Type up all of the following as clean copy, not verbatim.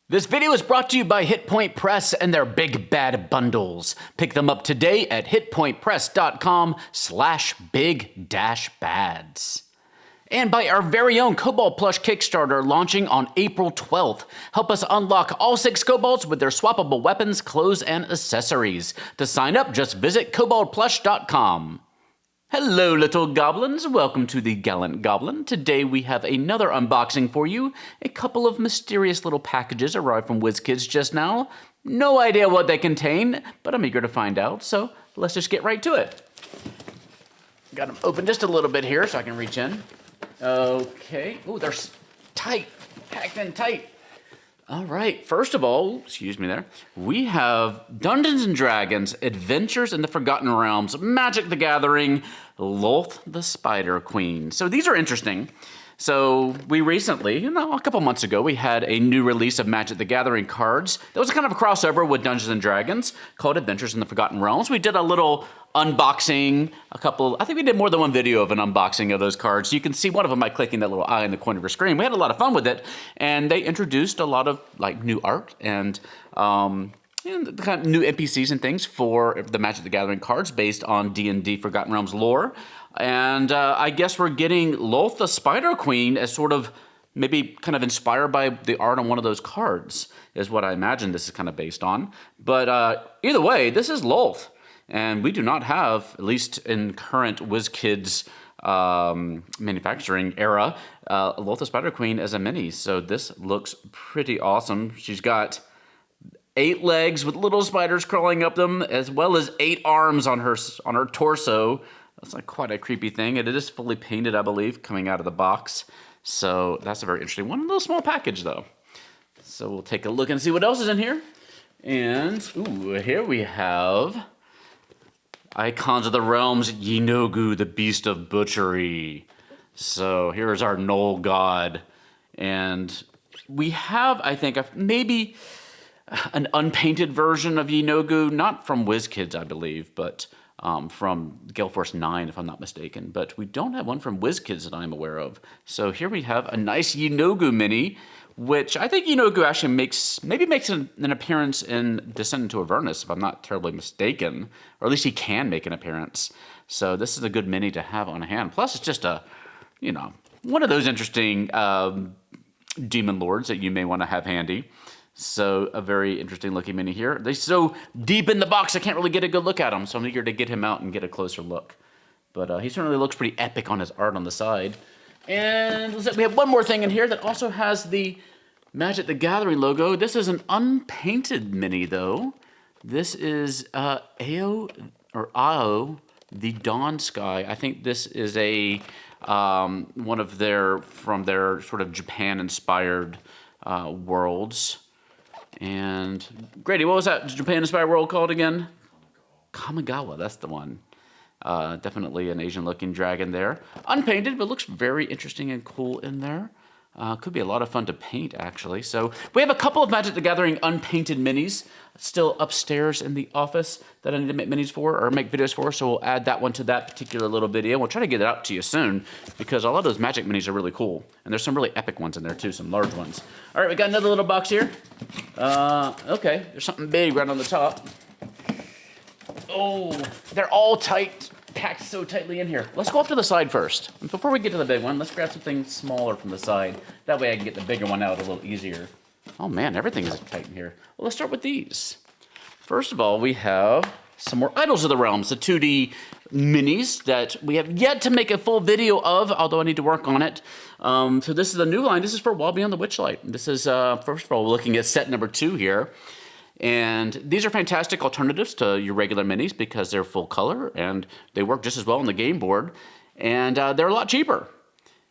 This video is brought to you by Hit Point Press and their Big Bad Bundles. Pick them up today at hitpointpress.com/big-bads. And by our very own Kobold plush Kickstarter launching on April 12th. Help us unlock all 6 kobolds with their swappable weapons, clothes, and accessories. To sign up, just visit koboldplush.com. Hello, little goblins. Welcome to the Gallant Goblin. Today we have another unboxing for you. A couple of mysterious little packages arrived from WizKids just now. No idea what they contain, but I'm eager to find out, so let's just get right to it. Got them open just a little bit here so I can reach in. Okay. Ooh, they're tight, packed in tight. All right, first of all, excuse me there, we have Dungeons & Dragons, Adventures in the Forgotten Realms, Magic the Gathering, Lolth the Spider Queen. So these are interesting. So we recently, a couple months ago, we had a new release of Magic the Gathering cards. That was kind of a crossover with Dungeons & Dragons called Adventures in the Forgotten Realms. We did a little unboxing, I think we did more than one video of an unboxing of those cards. You can see one of them by clicking that little eye in the corner of your screen. We had a lot of fun with it, and they introduced a lot of new art and kind of new NPCs and things for the Magic the Gathering cards based on D&D Forgotten Realms lore. And I guess we're getting Lolth the Spider Queen as sort of maybe kind of inspired by the art on one of those cards, is what I imagine this is kind of based on. But either way, this is Lolth. And we do not have, at least in current WizKids manufacturing era, Lolth the Spider Queen as a mini. So this looks pretty awesome. She's got 8 legs with little spiders crawling up them, as well as 8 arms on her torso. That's like quite a creepy thing. And it is fully painted, I believe, coming out of the box. So that's a very interesting one. A little small package, though. So we'll take a look and see what else is in here. And, ooh, here we have Icons of the Realms, Yeenoghu, the Beast of Butchery. So here's our Knoll God. And we have, I think, maybe an unpainted version of Yeenoghu, not from WizKids, I believe, but from Gale Force 9, if I'm not mistaken. But we don't have one from WizKids that I'm aware of. So here we have a nice Yeenoghu mini, which I think Yeenoghu actually makes an appearance in Descent into Avernus, if I'm not terribly mistaken. Or at least he can make an appearance. So this is a good mini to have on hand. Plus, it's just one of those interesting demon lords that you may want to have handy. So a very interesting looking mini here. They're so deep in the box, I can't really get a good look at him. So I'm eager to get him out and get a closer look. But he certainly looks pretty epic on his art on the side. And we have one more thing in here that also has the Magic the Gathering logo. This is an unpainted mini, though. This is Ao, the Dawn Sky. I think this is one of their sort of Japan-inspired worlds. And Grady, what was that Japan-inspired world called again? Kamigawa, that's the one. Definitely an Asian-looking dragon there. Unpainted, but looks very interesting and cool in there. Could be a lot of fun to paint, actually. So we have a couple of Magic the Gathering unpainted minis still upstairs in the office that I need to make minis for, or make videos for, so we'll add that one to that particular little video. We'll try to get it out to you soon, because a lot of those Magic minis are really cool. And there's some really epic ones in there, too, some large ones. All right, we got another little box here. Okay, there's something big right on the top. Oh, they're all tight, packed so tightly in here. Let's go off to the side first. Before we get to the big one, let's grab something smaller from the side. That way I can get the bigger one out a little easier. Oh man, everything is tight in here. Well, let's start with these. First of all, we have some more Idols of the Realms, the 2D minis that we have yet to make a full video of, although I need to work on it. So this is a new line. This is for Wild Beyond the Witchlight. This is, first of all, we're looking at set number 2 here. And these are fantastic alternatives to your regular minis because they're full color and they work just as well on the game board. And they're a lot cheaper.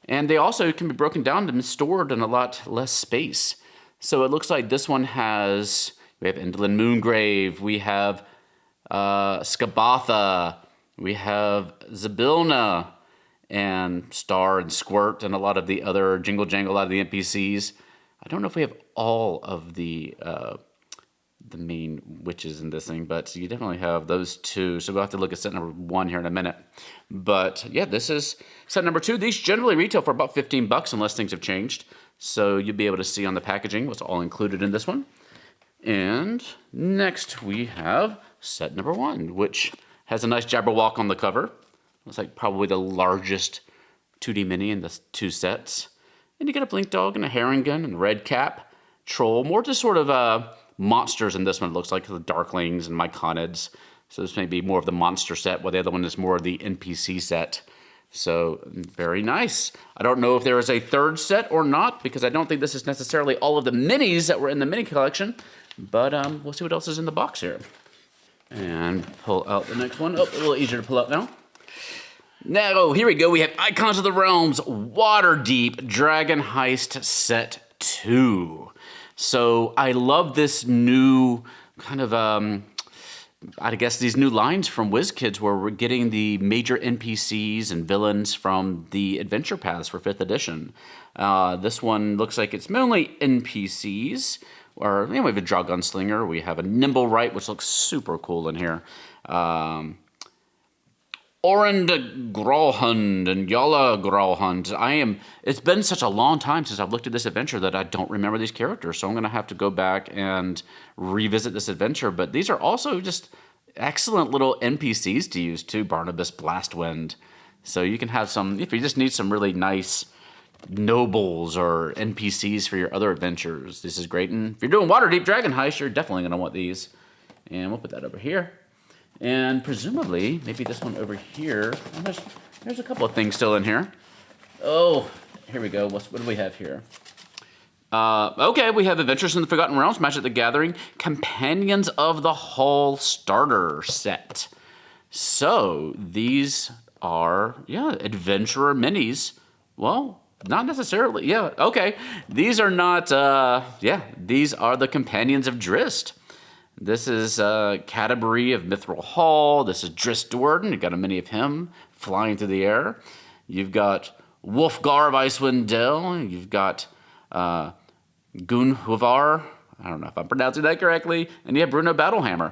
And they also can be broken down and stored in a lot less space. So it looks like this one we have Indolin Moongrave, we have Skabatha, we have Zybilna, and Star and Squirt, and a lot of the other Jingle Jangle, a lot of the NPCs. I don't know if we have all of the main witches in this thing, but you definitely have those 2. So we'll have to look at set number 1 here in a minute. But yeah, this is set number 2. These generally retail for about $15 unless things have changed. So you'll be able to see on the packaging what's all included in this one. And next we have set number 1, which has a nice Jabberwock on the cover. Looks like probably the largest 2D mini in the 2 sets. And you get a blink dog and a Harengon and red cap, troll, more just sort of monsters in this one. It looks like the Darklings and Myconids. So this may be more of the monster set, while the other one is more of the NPC set. So very nice. I don't know if there is a third set or not, because I don't think this is necessarily all of the minis that were in the mini collection. But we'll see what else is in the box here. And pull out the next one. Oh, a little easier to pull out now. Now, here we go. We have Icons of the Realms, Waterdeep, Dragon Heist Set 2. So I love this new kind of, I guess these new lines from WizKids where we're getting the major NPCs and villains from the adventure paths for 5th edition. This one looks like it's mainly NPCs. Or we have a Draw Gunslinger. We have a Nimble Right, which looks super cool in here. Orand Growlhund and Yala Growlhund. It's been such a long time since I've looked at this adventure that I don't remember these characters, so I'm going to have to go back and revisit this adventure. But these are also just excellent little NPCs to use too, Barnabas Blastwind. So you can have some, if you just need some really nice nobles or NPCs for your other adventures, this is great. And if you're doing Waterdeep Dragon Heist, you're definitely going to want these. And we'll put that over here. And presumably, maybe this one over here. And there's a couple of things still in here. Oh, here we go. What do we have here? Okay, we have Adventures in the Forgotten Realms, Magic the Gathering, Companions of the Hall starter set. So these are, adventurer minis. Well, not necessarily. Yeah, okay. These are not, these are the Companions of Drizzt. This is Canterbury of Mithril Hall. This is Drizzt Do'Urden. You've got a mini of him flying through the air. You've got Wulfgar of Icewind Dale. You've got Gunhuvar. I don't know if I'm pronouncing that correctly. And you have Bruno Battlehammer,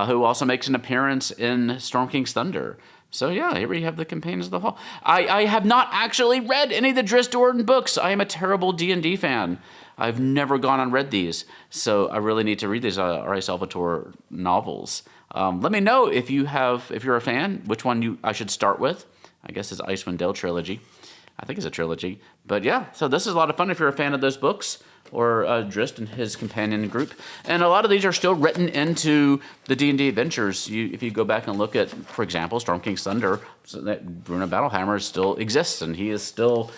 who also makes an appearance in Storm King's Thunder. So yeah, here we have the Companions of the Hall. I have not actually read any of the Drizzt Do'Urden books. I am a terrible D&D fan. I've never gone and read these, so I really need to read these R.A. Salvatore novels. Let me know if you're a fan, which one I should start with. I guess it's Icewind Dale trilogy. I think it's a trilogy. But yeah, so this is a lot of fun if you're a fan of those books, or Drizzt and his companion group. And a lot of these are still written into the D&D adventures. If you go back and look at, for example, Storm King's Thunder, so that Bruno Battlehammer still exists, and he is still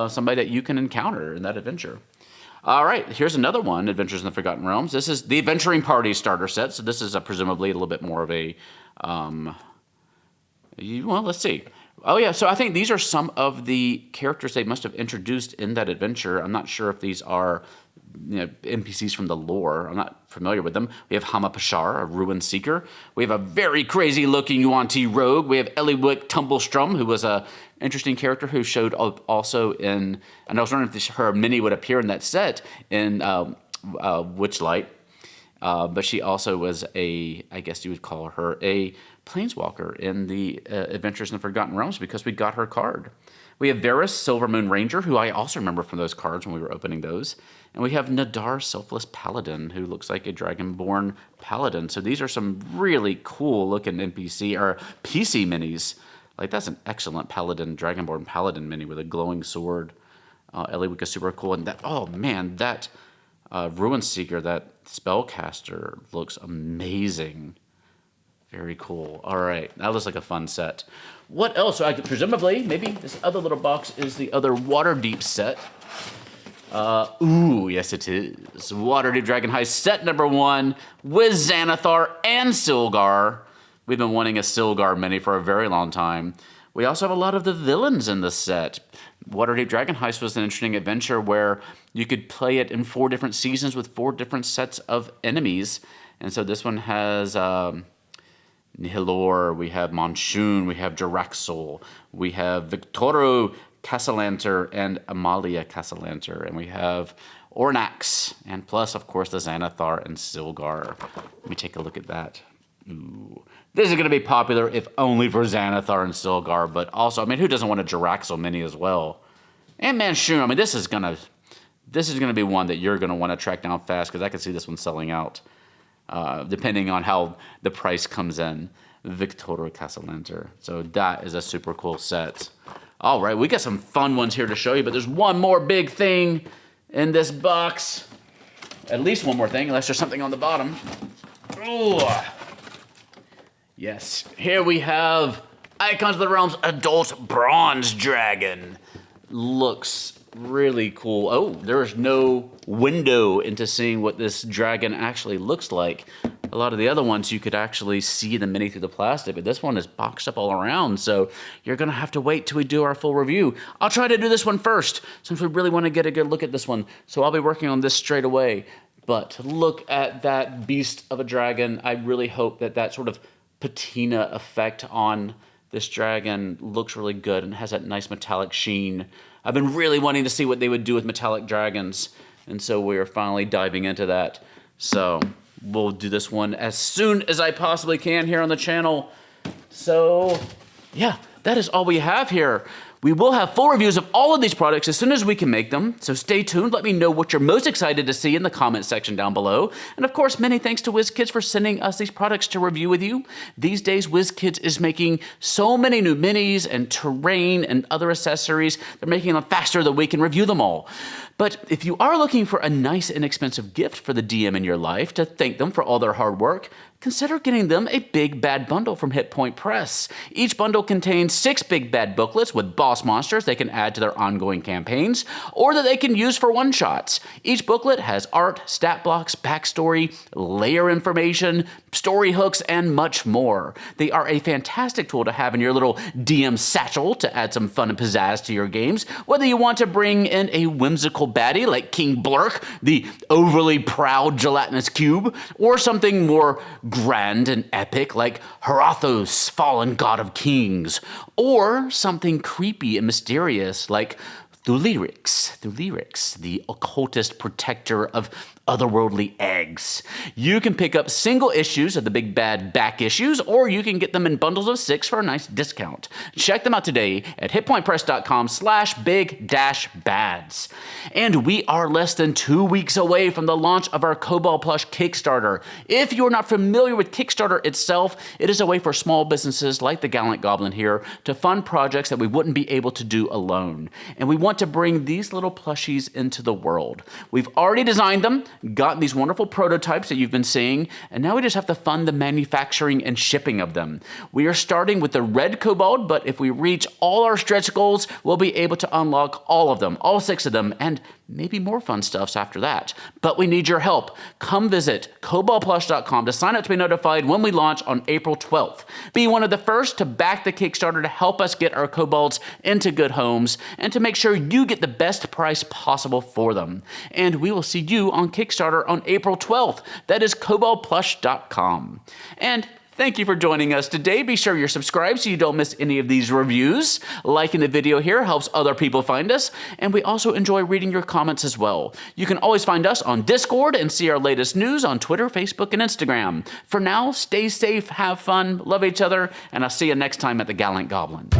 somebody that you can encounter in that adventure. All right, here's another one, Adventures in the Forgotten Realms. This is the Adventuring Party starter set. So this is presumably a little bit more of a, let's see. Oh yeah, so I think these are some of the characters they must have introduced in that adventure. I'm not sure if these are NPCs from the lore. I'm not familiar with them. We have Hama Pashar, a Ruin Seeker. We have a very crazy-looking Yuan-Ti Rogue. We have Eliwick Tumblestrum, who was a interesting character who showed up also in, and I was wondering if her mini would appear in that set in Witchlight. But she also was I guess you would call her a planeswalker in the Adventures in the Forgotten Realms, because we got her card. We have Varys Silvermoon Ranger, who I also remember from those cards when we were opening those. And we have Nadar Selfless Paladin, who looks like a Dragonborn Paladin. So these are some really cool looking NPC or PC minis. Like, that's an excellent Paladin, Dragonborn Paladin mini with a glowing sword. Eliwick is super cool. And that Ruin Seeker, that spellcaster, looks amazing. Very cool. All right, that looks like a fun set. What else? Presumably, maybe this other little box is the other Waterdeep set. Yes it is. Waterdeep Dragon Heist set number 1 with Xanathar and Silgar. We've been wanting a Silgar mini for a very long time. We also have a lot of the villains in this set. Waterdeep Dragon Heist was an interesting adventure where you could play it in 4 different seasons with 4 different sets of enemies. And so this one has Nihilor, we have Monsoon, we have Jaraxxul, we have Victoro Castellanter and Amalia Castellanter, and we have Ornax, and plus, of course, the Xanathar and Silgar. Let me take a look at that. Ooh. This is going to be popular if only for Xanathar and Silgar, but also, who doesn't want a Jaraxxul mini as well? And Manchun, this is going to this is going to be one that you're going to want to track down fast because I can see this one selling out depending on how the price comes in. Victoria Castellanter. So that is a super cool set. All right, we got some fun ones here to show you, but there's one more big thing in this box. At least one more thing, unless there's something on the bottom. Ooh. Yes, here we have Icons of the Realm's Adult Bronze Dragon. Looks really cool. Oh, there's no window into seeing what this dragon actually looks like. A lot of the other ones you could actually see the mini through the plastic, but this one is boxed up all around, so you're gonna have to wait till we do our full review. I'll try to do this one first, since we really wanna get a good look at this one, so I'll be working on this straight away. But look at that beast of a dragon. I really hope that that sort of patina effect on this dragon looks really good and has that nice metallic sheen. I've been really wanting to see what they would do with metallic dragons, and so we are finally diving into that. So we'll do this one as soon as I possibly can here on the channel. So yeah, that is all we have here. We will have full reviews of all of these products as soon as we can make them, so stay tuned. Let me know what you're most excited to see in the comment section down below. And of course, many thanks to WizKids for sending us these products to review with you. These days, WizKids is making so many new minis and terrain and other accessories. They're making them faster than we can review them all. But if you are looking for a nice inexpensive gift for the DM in your life to thank them for all their hard work, consider getting them a Big Bad bundle from Hit Point Press. Each bundle contains 6 Big Bad booklets with boss monsters they can add to their ongoing campaigns, or that they can use for one-shots. Each booklet has art, stat blocks, backstory, layer information, story hooks, and much more. They are a fantastic tool to have in your little DM satchel to add some fun and pizzazz to your games, whether you want to bring in a whimsical baddie like King Blurk, the overly proud gelatinous cube, or something more grand and epic like Herathos, fallen god of kings, or something creepy and mysterious like Thulirix, the occultist protector of otherworldly eggs. You can pick up single issues of the Big Bad back issues, or you can get them in bundles of 6 for a nice discount. Check them out today at hitpointpress.com/big-bads. And we are less than 2 weeks away from the launch of our Kobold plush Kickstarter. If you're not familiar with Kickstarter itself, it is a way for small businesses like the Gallant Goblin here to fund projects that we wouldn't be able to do alone. And we want to bring these little plushies into the world. We've already designed them, gotten these wonderful prototypes that you've been seeing, and now we just have to fund the manufacturing and shipping of them. We are starting with the red kobold, but if we reach all our stretch goals, we'll be able to unlock all of them, all 6 of them, and maybe more fun stuffs after that. But we need your help. Come visit koboldplush.com to sign up to be notified when we launch on April 12th. Be one of the first to back the Kickstarter to help us get our kobolds into good homes and to make sure you get the best price possible for them. And we will see you on Kickstarter on April 12th. That is koboldplush.com. And thank you for joining us today. Be sure you're subscribed so you don't miss any of these reviews. Liking the video here helps other people find us, and we also enjoy reading your comments as well. You can always find us on Discord and see our latest news on Twitter, Facebook, and Instagram. For now, stay safe, have fun, love each other, and I'll see you next time at the Gallant Goblin.